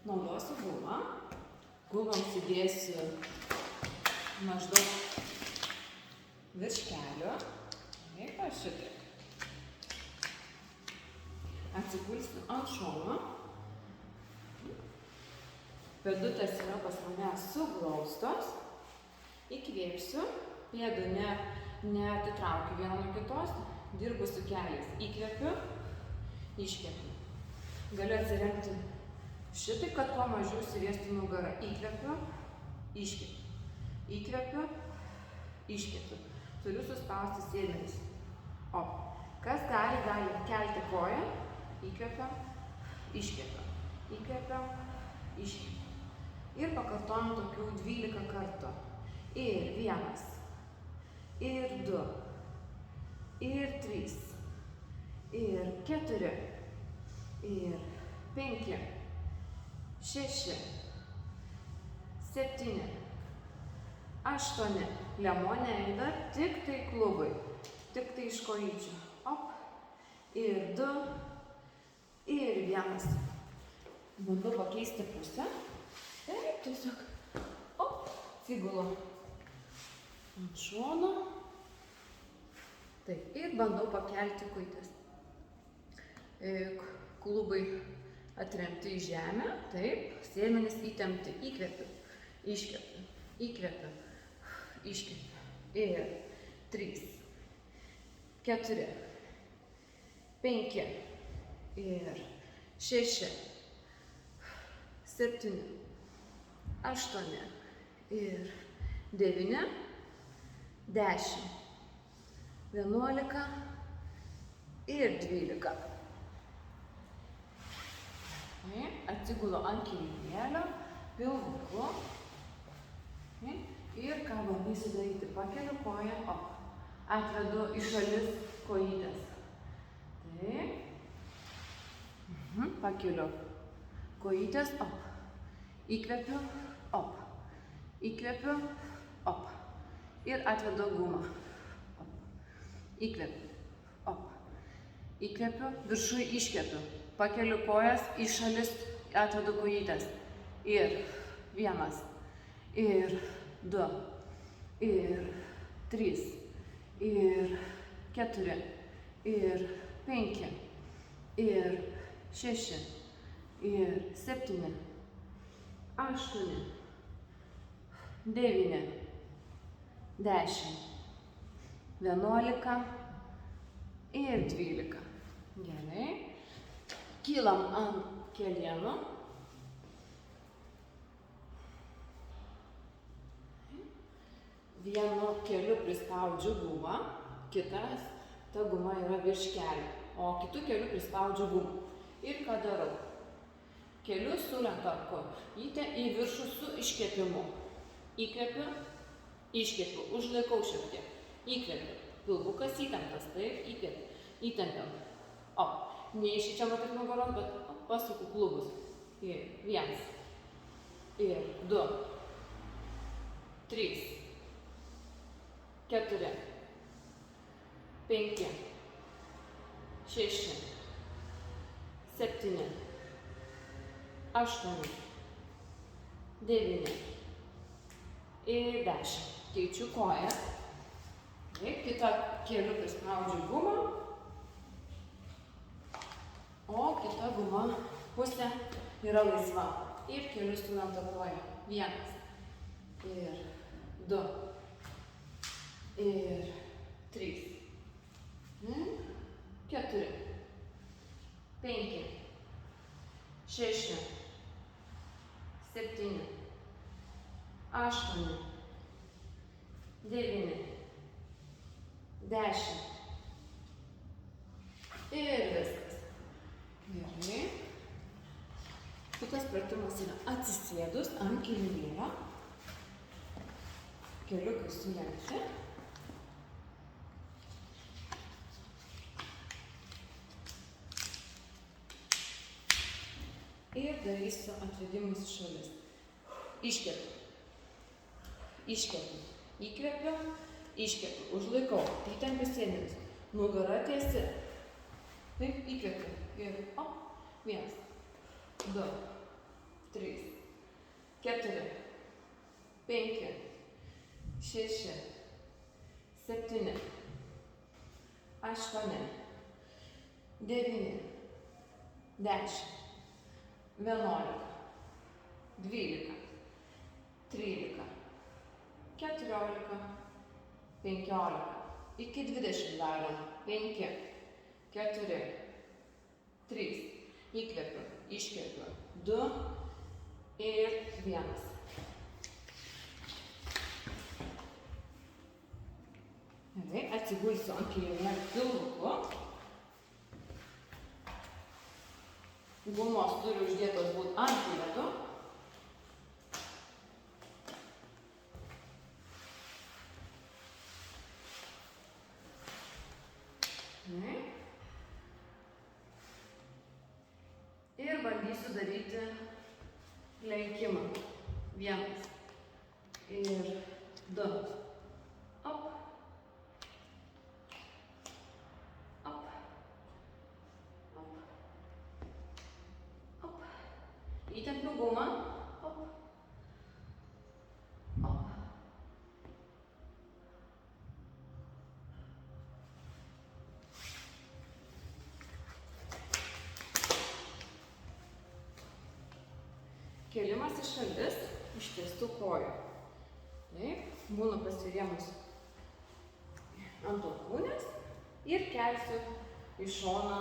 Naudosiu gumą. Gumą įsidėsiu maždaug virš kelio. Taip, aš šitaip. Atsigulsiu ant šono. Pėdutės yra pas mane suglaustos. Įkvėpsiu. Pėdų neatitraukiu vieną nuo kitos. Dirbu su keliais. Įkvėpiu. Iškvėpiu. Galiu atsiremti šitaip, kad kuo mažiau įsivėstų nugarą. Įkvėpiu. Iškvėpiu. Įkvėpiu. Iškvėpiu. Turiu suspausti sėdmenis. O. Kas gali kelti koją. Įkvėpiu. Iškvėpiu. Įkvėpiu. Iškvėpiu. Ir pakartojam tokių 12 kartų. Ir 1. Ir 2. Ir 3. Ir 4. Ir 5. 6. 7. 8. Lemonė eina tik tai klubai. Tik tai iš kojyčių. Op. Ir 2. Ir 1. Bandau pakeisti pusę. Taip, tiesiog. Op. Atsigulu ant šono. Taip. Ir bandau pakelti kojytes. Klubai atremti į žemę. Taip. Sėdmenys įtempti. Įkvėpiu. Iškvėpiu. Įkvėpiu. Iškvėpiu. Ir 3. 4. 5. Ir 6. 7. 8. Ir 9. 10. 11. Ir 12. Atsigulu ant kilimėlio, pilvuku. Ir ką bandysiu daryti? Pakeliu koją, op. Atvedu į šalis kojytes. Taip. Pakeliu kojytes, op. Įkvepiu, op. Įkvepiu, op. Ir atvedu gumą. Op. Įkvepiu, op. Įkvepiu, viršui iškvepiu. Pakeliu kojas į šalis, atvedu kojytes. Ir 1. Ir 2. Ir 3. Ir 4. Ir 5. Ir 6. Ir 7. 8. 9. 10. 11. Ir 12. Gerai. Kylam ant kelienų. Vienu keliu prispaudžiu gumą, kitas ta guma yra virš kelio, o kitu keliu prispaudžiu gumą. Ir ką darau? Keliu sulenką kojytę į viršų su iškvėpimu. Įkvepiu, iškvepiu, užlaikau šiek tiek. Įkvepiu, pilvukas įtemptas, taip, įkvepiu, įtempiam. Op. Neišyčiama tik nugaros, bet pasuku klubus. Ir 1. Ir 2. 3. 4. 5. 6. 7. 8. 9. Ir 10. Keičiu koją. Kitą keliu prispaudžiu gumą. O kita guma pusė yra laisva. Ir keliu sulentą koją. 1. Ir 2. Ir 3. 4. 5. 6. 7. 8. 9. 10. Ir viskas. Gerai. Kitas pratimas yra atsisėdus ant kilimėlio. Keliukai sulenkti. Ir darysiu atvedimus į šalis. Iškvepiu. Iškvepiu. Įkvepiu. Iškvepiu. Užlaikau. Įtempiu sėdmenis. Nugara tiesi. Taip, įkvepiu. Ir op. 1. 2. 3, 4, 5, 6, 7, 8, 9, 10, 11, 12, 13, 14, 15, iki 20 darom. 5, 4, 3, įkvepiu, iškvepiu, 2 ir 1. Gerai, atsigulsiu ant kilimėlio pilvuku. Gumos turi uždėtos būti ant vietų. Ir bandysiu daryti lenkimą. 1 ir 2. Op. Op. Op. Op. Įtempiu gumą. Op. Op. Kėlimas į šalis, ištiestų kojų. Taip, būnu pasirėmus ant alkūnės ir kelsiu į šoną